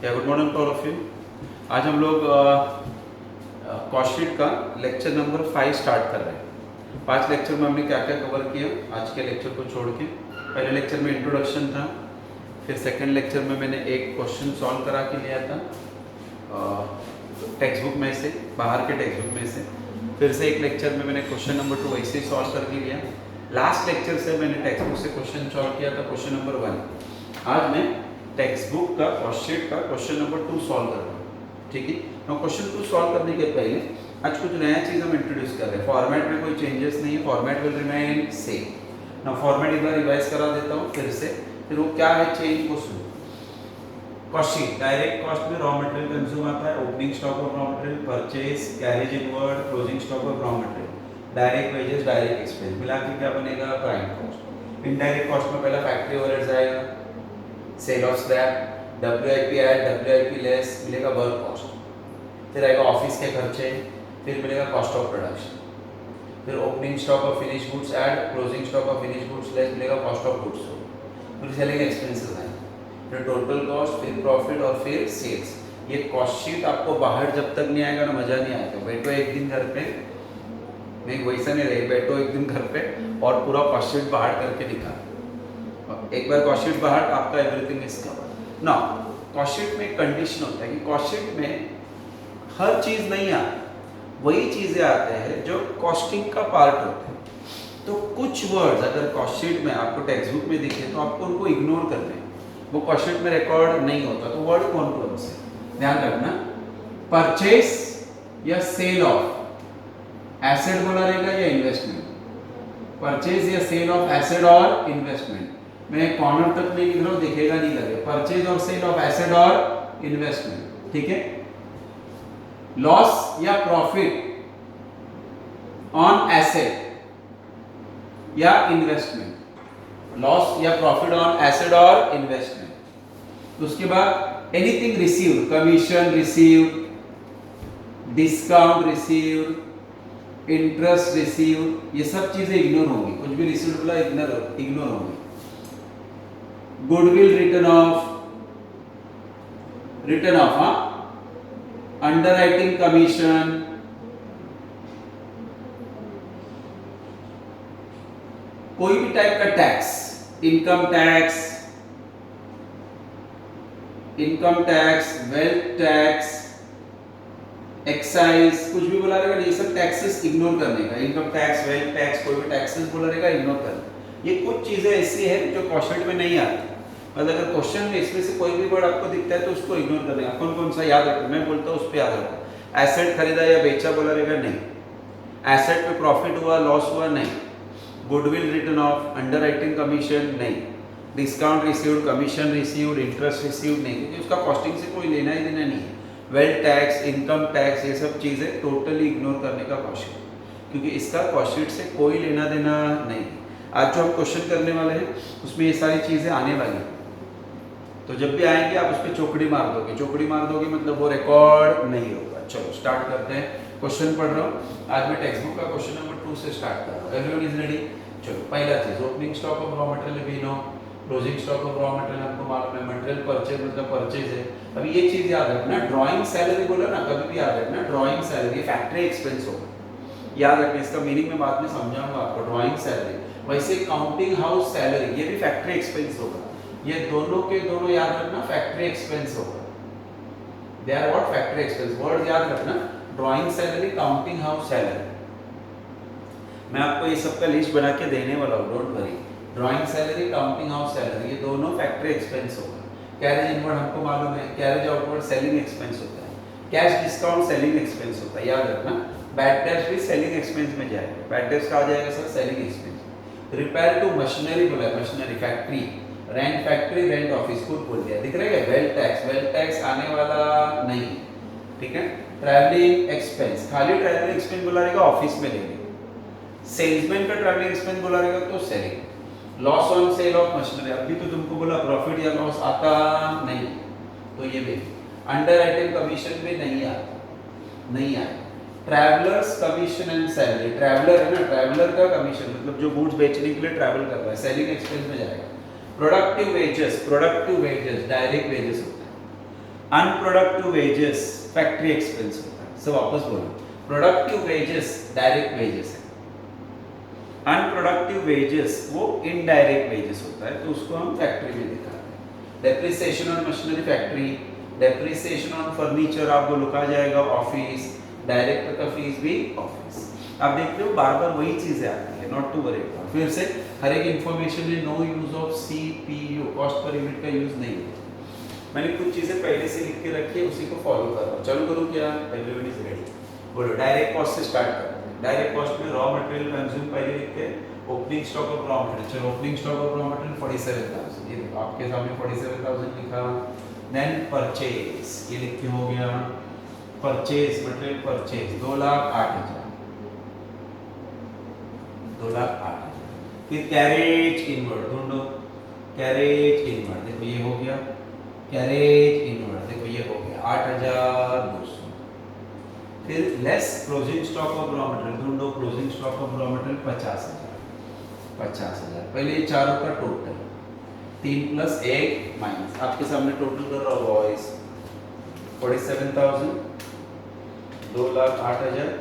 Good morning to all of you. आज हम लोग कॉस्ट शीट का लेक्चर नंबर 5 स्टार्ट कर रहे हैं। 5 लेक्चर में हमने क्या क्या कवर किया आज के लेक्चर को छोड़ के। पहले लेक्चर में इंट्रोडक्शन था, फिर सेकंड लेक्चर में मैंने एक क्वेश्चन सॉल्व करा के लिया था टेक्स्ट बुक में से, बाहर के टेक्स्ट बुक में से। फिर से एक लेक्चर में मैंने क्वेश्चन नंबर 2 ऐसे ही सॉल्व करके लिया। लास्ट लेक्चर से मैंने टेक्स्ट बुक से क्वेश्चन सॉल्व किया था, क्वेश्चन नंबर 1। आज मैं टेक्स्ट बुक का कॉस्ट शीट का क्वेश्चन नंबर 2 सॉल्व कर रहा हूँ। ठीक है, तो क्वेश्चन 2 सॉल्व करने के पहले आज कुछ नया चीज़ हम इंट्रोड्यूस कर रहे हैं। फॉर्मेट में कोई चेंजेस नहीं है, फॉर्मेट विल रिमेन सेम। ना फॉर्मेट एक बार रिवाइज करा देता हूँ फिर से, फिर वो क्या है चेंज को सुनो। कॉस्ट शीट डायरेक्ट कॉस्ट में रॉ मटेरियल कंज्यूम आता है, opening stock of raw material, purchase, carriage inward, closing stock of raw material, direct wages, direct expense मिला के क्या बनेगा प्राइम कॉस्ट। इनडायरेक्ट कॉस्ट में पहला फैक्ट्री ओवरहेड्स आएगा, sale of scrap, WIP add, WIP less मिलेगा वर्क कॉस्ट, फिर आएगा ऑफिस के खर्चे, फिर मिलेगा कॉस्ट ऑफ प्रोडक्शन, फिर opening stock of finish goods add, closing stock of finish goods less मिलेगा कॉस्ट ऑफ गुड्स सोल्ड, फिर सेलिंग एक्सपेंसेस आएंगे, फिर टोटल कॉस्ट, फिर प्रॉफिट और फिर सेल्स। ये कॉस्ट शीट आपको बाहर जब तक नहीं आएगा ना मजा नहीं आएगा। बैठो एक दिन घर पे, नहीं वैसा नहीं रहे, बैठो एक दिन घर पे और पूरा कॉस्ट शीट बाहर करके दिखा। एक बार कॉस्ट शीट बाहर, आपका everything is covered. Now cost sheet में एक कंडीशन होता है कि कॉस्ट शीट में हर चीज नहीं आती, वही चीजें आते हैं जो कॉस्टिंग का पार्ट होते हैं। तो कुछ वर्ड्स अगर कॉस्ट शीट में आपको टेक्स्ट बुक में दिखे तो आपको उनको इग्नोर करने हैं, वो कॉस्ट शीट में रिकॉर्ड नहीं होता। तो वर्ड कौन कौन से ध्यान रखना, परचेस या सेल ऑफ एसेट बोला रहेगा या इन्वेस्टमेंट, परचेज या सेल ऑफ एसेट और इन्वेस्टमेंट। मैं कॉर्नर तक नहीं लिख रहा हूं, दिखेगा नहीं लगे, परचेज और सेल ऑफ एसेट और इन्वेस्टमेंट। ठीक है, लॉस या प्रॉफिट ऑन एसेट या इन्वेस्टमेंट, लॉस या प्रॉफिट ऑन एसेट और इन्वेस्टमेंट। उसके बाद anything received, commission received, discount received, interest received, ये सब चीजें इग्नोर होंगी। कुछ भी रिसीव्ड बोला इग्नोर होंगी। गुडविल रिटर्न ऑफ हाँ, अंडरराइटिंग कमीशन, कोई भी टाइप का tax, income tax, wealth tax, excise, कुछ भी बोला रहेगा, ये सब टैक्सेस इग्नोर करने का। इनकम टैक्स, वेल्थ टैक्स, कोई भी टैक्सेस बोला रहेगा इग्नोर करना। ये कुछ चीजें ऐसी है जो कॉस्ट शीट में नहीं आती, मतलब अगर क्वेश्चन में इसमें से कोई भी वर्ड आपको दिखता है तो उसको इग्नोर करने का। कौन कौन सा याद रखना, मैं बोलता हूँ उस पर याद रखो। एसेट खरीदा या बेचा बोला रहेगा नहीं, एसेट पे प्रॉफिट हुआ लॉस हुआ नहीं, goodwill written off, underwriting commission नहीं, discount received, commission received, interest received नहीं, क्योंकि उसका कॉस्टिंग से कोई लेना ही देना नहीं है। वेल्थ टैक्स, इनकम टैक्स, ये सब चीजें टोटली इग्नोर करने का कॉस्ट शीट, क्योंकि इसका कॉस्ट शीट से कोई लेना देना नहीं। आज जो हम क्वेश्चन करने वाले हैं उसमें ये सारी चीजें आने वाली हैं, तो जब भी आएंगे आप उस पर चौकड़ी मार दोगे। चौकड़ी मार दोगे मतलब वो रिकॉर्ड नहीं होगा। चलो स्टार्ट करते हैं। क्वेश्चन पढ़ रहा हूँ, आज मैं टेक्स्ट बुक का क्वेश्चन नंबर 2 से स्टार्ट कर रहा हूँ। Everyone is ready? चलो पहला चीज, opening stock of raw material we know, closing stock of raw material हमको मालूम है, मटेरियल परचेज मतलब परचेज है। अभी ये चीज याद रखना, ड्राइंग सैलरी बोला ना, कभी भी याद रखना ड्राइंग सैलरी फैक्ट्री एक्सपेंस होगा, याद रखना। इसका मीनिंग मैं बाद में समझाऊंगा आपको। ड्राइंग सैलरी, वैसे काउंटिंग हाउस सैलरी ये भी फैक्ट्री एक्सपेंस होगा। ये दोनों के दोनों याद रखना फैक्ट्री एक्सपेंस होगा। They are what, factory expense. Word याद रखना, drawing salary, counting house salary. मैं आपको ये सब का लिस्ट बना के देने वाला हूँ, don't worry. Drawing salary, counting house salary, ये दोनों फैक्ट्री एक्सपेंस होगा। कैरेज इनवर्ड हमको मालूम है, कैरेज आउटवर्ड सेलिंग एक्सपेंस होता है, कैश डिस्काउंट सेलिंग एक्सपेंस होता है, याद रखना। बैड डेट्स भी सेलिंग एक्सपेंस में जाएगा। बैड डेट्स का आ जाएगा sir selling expense. Repair to machinery बोला है, machinery factory, rent factory, rent office, खुद बोल दिया, दिख रहा है। वेल्थ टैक्स आने वाला नहीं, ठीक है। ट्रैवलिंग एक्सपेंस, खाली ट्रैवलिंग एक्सपेंस बोला रहेगा ऑफिस में लेंगे। सेल्समैन का ट्रैवलिंग एक्सपेंस बोला रहेगा तो selling. Loss on sale of machinery, अभी तो तुमको बोला प्रॉफिट या लॉस आता नहीं, तो ये भी। अंडरराइटिंग कमीशन भी नहीं आता, नहीं आया। Travellers commission and salary, traveller है ना, ट्रैवलर का कमीशन मतलब जो गुड्स बेचने के लिए ट्रैवल कर रहा है, सेलिंग एक्सपेंस में जाएगा। प्रोडक्टिव वेजेस डायरेक्ट वेजेस होता है। अनप्रोडक्टिव वेजेस फैक्ट्री एक्सपेंस होता है। सब वापस बोलो, प्रोडक्टिव वेजेस डायरेक्ट वेजेस है, अनप्रोडक्टिव वेजेस वो इनडायरेक्ट वेजेस होता है, तो उसको हम फैक्ट्री में दिखाते हैं। Depreciation on machinery factory, depreciation on furniture आप बोलो कहा जाएगा ऑफिस, डायरेक्टर का फीस भी ऑफिस। आप देखते हो बार बार वही चीजें आती है, नॉट टू वरी। फिर से हर एक इंफॉर्मेशन में no use of CPU cost per unit का यूज नहीं है। मैंने कुछ चीजें पहले से लिख के रखी है, उसी को फॉलो कर रहा हूँ। चलो करूँ क्या, एवरीवन इज रेडी। बोलो डायरेक्ट कॉस्ट से स्टार्ट करते हैं। डायरेक्ट कॉस्ट में रॉ मटेरियल कंज्यूम पहले लिखते हैं, opening stock of raw material. चलो opening stock of raw material 47,000, ये देखो आपके सामने 47,000 लिखा। देन परचेज, ये लिख के हो गया परचेज मटेरियल परचेज 2,08,000, 2,08,000। फिर कैरेज इनवर्ड ढूंढो, कैरेज इनवर्ड देखो ये हो गया, कैरेज इनवर्ड देखो ये हो गया 8,200। फिर less closing stock of raw material ढूंढो, closing stock of raw material 50,000, 50,000। पहले ये चारों का टोटल 3 + 1 माइनस, आपके सामने टोटल कर रहा हूँ वॉइस 47,000, 2,08,000,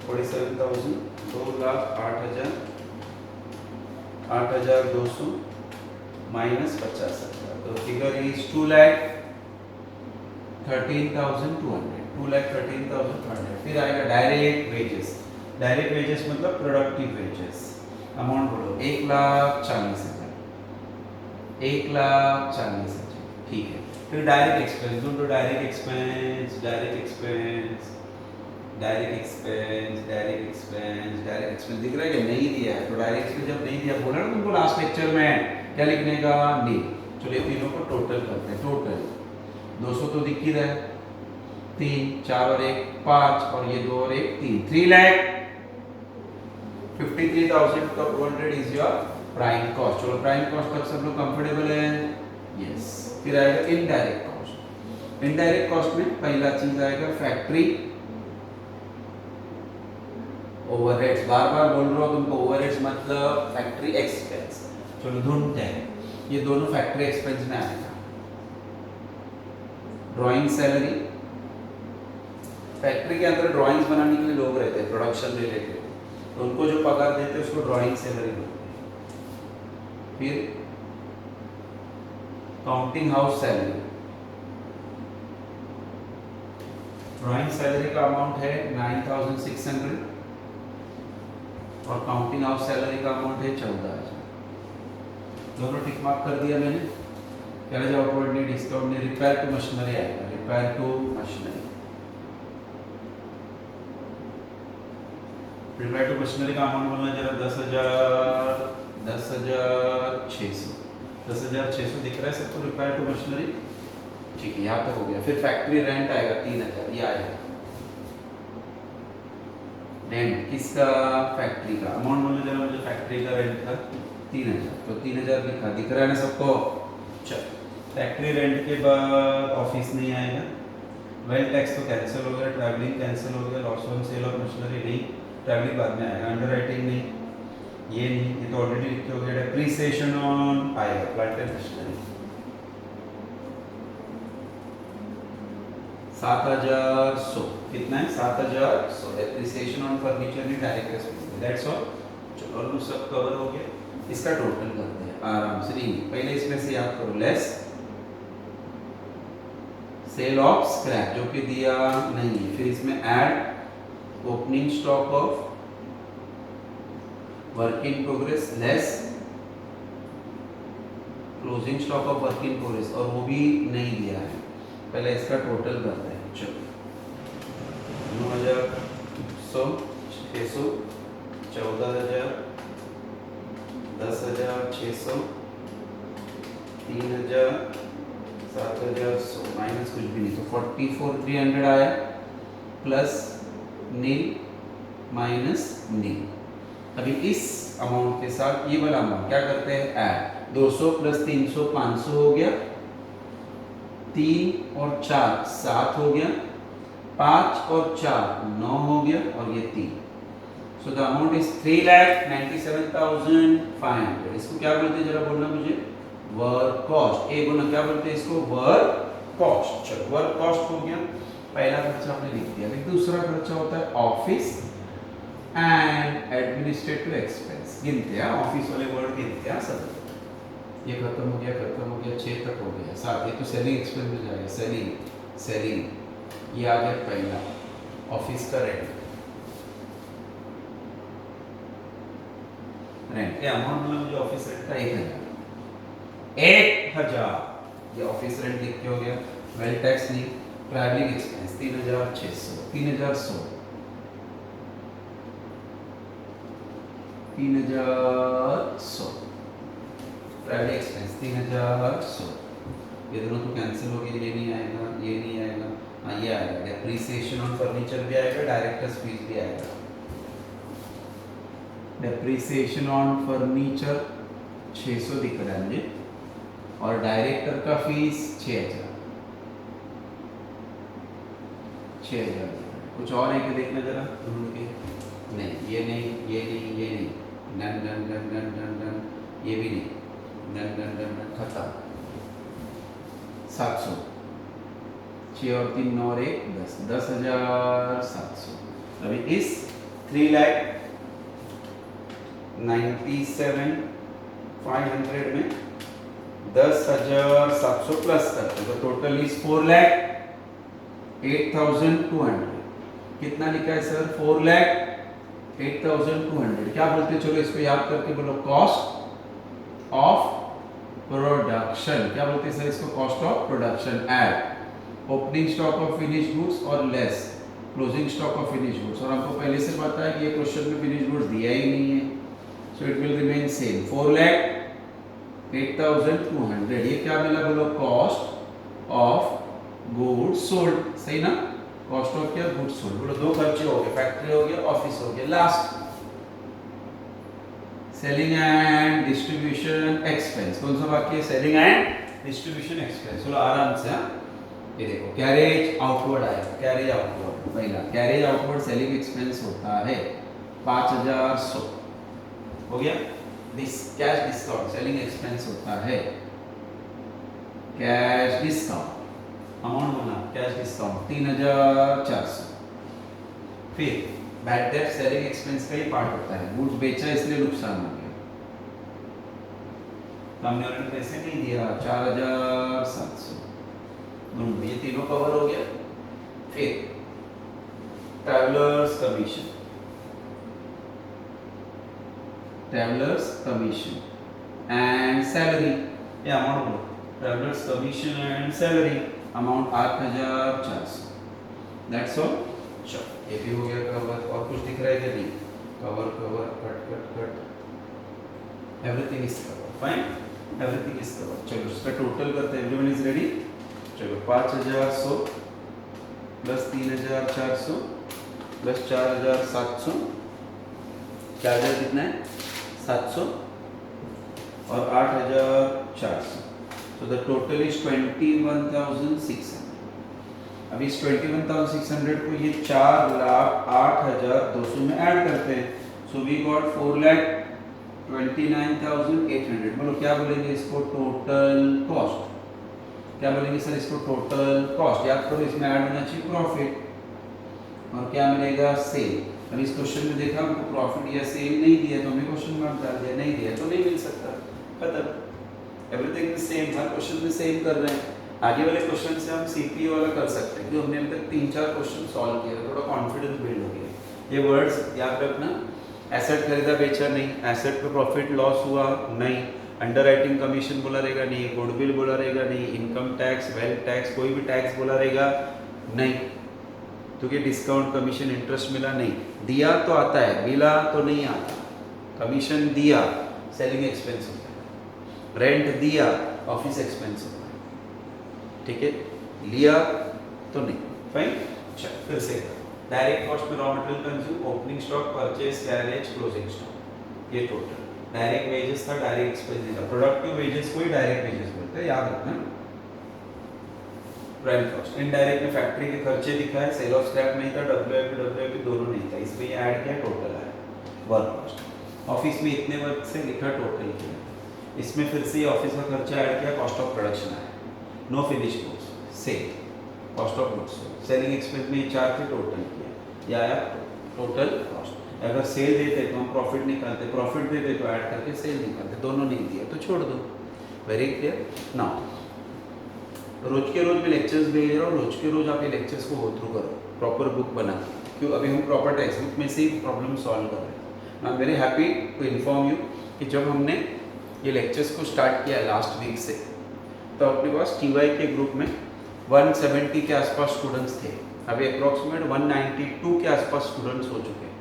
47,000, 2,08,000, 8,200 माइनस 50,000, तो फिगर इज 2,13,200, 2,13,200। फिर आएगा डायरेक्ट वेजेस, डायरेक्ट वेजेस मतलब प्रोडक्टिव वेजेस। अमाउंट बोलो 1,40,000, 1,40,000, ठीक है। फिर डायरेक्ट एक्सपेंस ढूंढो, direct expense, direct expense, direct expense, direct expense, direct expense दिख रहा है कि नहीं दिया है, तो डायरेक्ट एक्सपेंस जब नहीं दिया बोला ना तुमको लास्ट लेक्चर में क्या लिखने का, नहीं। चलो ये तीनों को टोटल करते हैं, टोटल 200 तो दिख ही रहा है, 3, 4 और 1 5 और ये 2 और 1 3, 3,53,200 इज योर प्राइम कॉस्ट। चलो प्राइम कॉस्ट तक सब लोग कंफर्टेबल है, यस। फिर आएगा इनडायरेक्ट कॉस्ट। इनडायरेक्ट कॉस्ट में पहला चीज आएगा फैक्ट्री ओवरहेड्स, बार बार बोल रहा हूँ तुमको, ओवरहेड्स मतलब फैक्ट्री एक्सपेंस। चलो ढूंढते हैं, ये दोनों फैक्ट्री एक्सपेंस में आएगा। ड्राइंग सैलरी, फैक्ट्री के अंदर ड्राइंग्स बनाने के लिए लोग रहते हैं प्रोडक्शन रिलेटेड, तो उनको जो पगार देते हैं उसको ड्राइंग सैलरी बोलते हैं। फिर counting house salary, drawing salary का अमाउंट है 9,600 और काउंटिंग हाउस सैलरी का अमाउंट है 14,000। दोनों टिक मार्क कर दिया मैंने। Carriage outward need, discount need, repair to machinery आएगा, repair to machinery. Repair to machinery का अमाउंट बोलना जरा 10,000, 10,600, 10,600 दिख रहा है सबको रिपेयर टू मशीनरी, ठीक है यहाँ तक हो गया। फिर फैक्ट्री रेंट आएगा 3,000, ये आएगा रेंट किसका, फैक्ट्री का। अमाउंट बोलना जरा मुझे फैक्ट्री का रेंट का 3,000, तो 3,000 लिखा, दिख रहा है ना सबको। चल फैक्ट्री रेंट के बाद ऑफिस नहीं आएगा, वेल टैक्स तो कैंसिल हो गया, ट्रैवलिंग कैंसिल हो गया, loss on sale of machinery नहीं, ट्रैवलिंग बाद में आएगा, अंडरराइटिंग नहीं, ये नहीं, ये तो ऑलरेडी लिखे हो गया। डेप्रिसिएशन ऑन आएगा प्लांट एंड मशीनरी 7,100, कितना है 7,100। डेप्रिसिएशन ऑन फर्नीचर नहीं, डायरेक्ट एक्सपेंस, दैट्स ऑल। चलो ऑलमोस्ट सब कवर हो गया, इसका टोटल करते हैं आराम से। नहीं पहले इसमें से याद करो, लेस सेल ऑफ स्क्रैप जो कि दिया नहीं है, फिर इसमें add opening stock of work in progress, less closing stock of work in progress, और वो भी नहीं दिया है। पहले इसका टोटल करते हैं। चलो 9,100, 600, 14,000, 10,600, 3,000, 7,100 माइनस कुछ भी नहीं, तो 44,300 आया, प्लस नील माइनस नील। अभी इस अमाउंट के साथ ये वाला अमाउंट क्या करते हैं, ऐड 200 + 300 500 हो गया, 3 और 4 7 हो गया, 5 और 4 9 हो गया, और ये 3। So the amount is 3,97,500। इसको क्या बोलते हैं जरा बोलना मुझे, वर्क कॉस्ट। एक बोलना क्या बोलते हैं इसको, वर्क कॉस्ट। चलो वर्क कॉस्ट हो गया, पहला खर्चा आपने लिख दिया। फिर दूसरा खर्चा होता है ऑफिस एंड एडमिनिस्ट्रेटिव एक्सपेंस। गिनते हैं ऑफिस वाले वर्ड गिनते हैं सब। ये खत्म हो गया 6 तक हो गया। 7 ये तो सेलिंग एक्सपेंस में जाएगा। सेलिंग ये आ गया पहला। ऑफिस का रेंट ये अमाउंट मतलब मुझे ऑफिस रेंट का 1000 ये ऑफिस रेंट लिख के हो गया। वेल टैक्स नहीं, ट्रैवलिंग एक्सपेंस 3600 3100 ट्रैवलिंग एक्सपेंस 3100। ये दोनों तो कैंसिल हो गए, ये नहीं आएगा, ये नहीं आएगा। हाँ ये आएगा, डेप्रिसिएशन ऑन फर्नीचर भी आएगा, डायरेक्टर्स फीस भी आएगा। डेप्रिसिएशन ऑन फर्नीचर 600 दिख रहा है मुझे, और डायरेक्टर का फीस 6000। कुछ और है कि देखना जरा ढूंढ के। नहीं ये नहीं, ये नहीं, ये नहीं, done done done done done done, ये भी नहीं, डन डन डन डन, खत्म। 700 6 और 3 9 और 1 10 10,700। अभी इस 3,97,500 में 10,700 प्लस करते हैं तो टोटल इज 4,08,200। कितना लिखा है सर? 4,08,200। क्या बोलते हैं? चलो इसको याद करके बोलो, कॉस्ट ऑफ प्रोडक्शन। क्या बोलते हैं सर इसको? Cost of production at opening stock of finish goods और less closing stock of finish goods. और हमको पहले से पता है कि ये क्वेश्चन में फिनिश गुड्स दिया ही नहीं है, so it will remain same 4,08,200। ये क्या मिला बोलो? Cost of goods sold. सही ना? कॉस्ट ऑफ क्या? Goods sold. बोलो दो खर्चे हो गए, फैक्ट्री हो गया, ऑफिस हो गया। Last selling and distribution expense. कौन सा बाकी है? Selling and distribution expense. चलो आराम से। ये देखो कैरेज आउटवर्ड आया, कैरेज आउटवर्ड पहला। कैरेज आउटवर्ड सेलिंग एक्सपेंस होता है 5,100 हो गया। This cash discount selling expense होता है कैश डिस्काउंट। अमाउंट बना कैश डिस्काउंट 3,400। फिर बैड डेट सेलिंग एक्सपेंस का ही पार्ट होता है। गुड्स बेचा इसलिए नुकसान हो गया, हमने उन्होंने पैसे नहीं दिया 4,700। ये तीनों कवर हो गया। फिर ट्रैवलर्स कमीशन एंड सैलरी। ये अमाउंट बोलो, travellers commission and salary amount 8,400। That's all. चलो ये भी हो गया कवर। और कुछ दिख रहा है क्या? नहीं, cover cover cut cut cut, everything is cover. Fine, everything is cover. चलो इसका टोटल करते हैं। Everyone is ready? चलो 5,100 प्लस 3,400 प्लस 4,700, 4,000 कितना है? 700 और 8,400। So the total is 21,600। अब इस 21,600 को ये 4,08,200 में ऐड करते हैं। So we got 4,29,800। बोलो क्या बोलेंगे इसको? Total cost. क्या बोलेंगे सर इसको? Total cost. याद करो इसमें ऐड होना चाहिए प्रॉफिट, और क्या मिलेगा? सेल। अब इस क्वेश्चन में देखा हमको प्रॉफिट या सेल नहीं दिया तो हमें क्वेश्चन मार्क डाल दिया, नहीं दिया तो नहीं मिल सकता। खत्म। Everything is same, her question में सेम कर रहे हैं। आगे वाले क्वेश्चन से हम सीपीओ वाला कर सकते हैं, क्योंकि हमने अभी तक 3-4 क्वेश्चन सॉल्व किए, थोड़ा कॉन्फिडेंस बिल्ड हो गया। ये वर्ड्स याद रखना। एसेट खरीदा बेचा नहीं, एसेट पे प्रॉफिट लॉस हुआ नहीं, अंडरराइटिंग कमीशन बोला रहेगा नहीं, गुडविल बोला रहेगा नहीं, इनकम टैक्स, वेल्थ टैक्स, कोई भी टैक्स बोला रहेगा नहीं, क्योंकि डिस्काउंट कमीशन इंटरेस्ट मिला नहीं। दिया तो आता है, मिला तो नहीं आता। कमीशन दिया सेलिंग एक्सपेंस होता है, रेंट दिया ऑफिस एक्सपेंस होता है। ठीक है, लिया तो नहीं। फाइन। चल फिर से डायरेक्ट कॉस्ट में raw material consume, opening stock, purchase, carriage, closing stock, ये टोटल। डायरेक्ट वेजेस था, डायरेक्ट एक्सपेंस था। प्रोडक्टिव वेजेस को ही डायरेक्ट वेजेस बोलते हैं, याद रखना। Prime cost. इनडायरेक्ट में फैक्ट्री के खर्चे दिखाए, सेल ऑफ स्क्रैप नहीं था, डब्ल्यूआईपी दोनों नहीं था, इसमें ये ऐड किया, टोटल आया वर्क कॉस्ट। ऑफिस में इतने वर्क से लिखा, टोटल किया। इसमें फिर से ऑफिस का खर्चा ऐड किया, कॉस्ट ऑफ प्रोडक्शन आया। No finish goods, sale, cost of goods sold. Selling expense में ये 4 थे, टोटल किया, ये आया टोटल कॉस्ट। अगर सेल देते तो हम प्रॉफिट निकालते, प्रॉफिट देते तो ऐड करके सेल निकालते, दोनों नहीं दिया तो छोड़ दो। Very clear. नाउ रोज के रोज मैं लेक्चर्स भेज रहा हूँ, रोज के रोज आप ये लेक्चर्स को गो थ्रू करो प्रॉपर बुक बना के, क्यों अभी हम प्रॉपर टेक्स्ट बुक में से ही प्रॉब्लम सॉल्व कर रहे हैं। I am very happy to inform you कि जब हमने ये लेक्चर्स को स्टार्ट किया लास्ट वीक से, तो अपने पास TY के ग्रुप में 170 के आसपास स्टूडेंट्स थे, अभी अप्रॉक्सीमेट 192 के आसपास स्टूडेंट्स हो चुके हैं।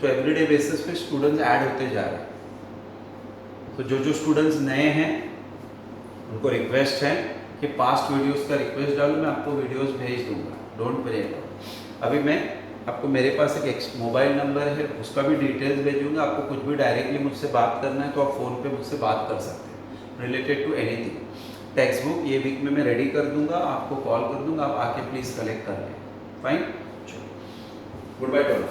सो एवरीडे बेसिस पे स्टूडेंट्स ऐड होते जा रहे हैं। तो जो स्टूडेंट्स नए हैं उनको रिक्वेस्ट है कि पास्ट वीडियोस का रिक्वेस्ट डालो, मैं आपको वीडियोस भेज दूंगा, डोंट वरी अबाउट। अभी मैं आपको, मेरे पास एक मोबाइल नंबर है, उसका भी डिटेल्स भेजूंगा। आपको कुछ भी डायरेक्टली मुझसे बात करना है तो आप फ़ोन पे मुझसे बात कर सकते हैं related to anything. Text book ये वीक में मैं रेडी कर दूंगा, आपको कॉल कर दूंगा, आप आके प्लीज़ कलेक्ट कर लें। Fine, good by two all.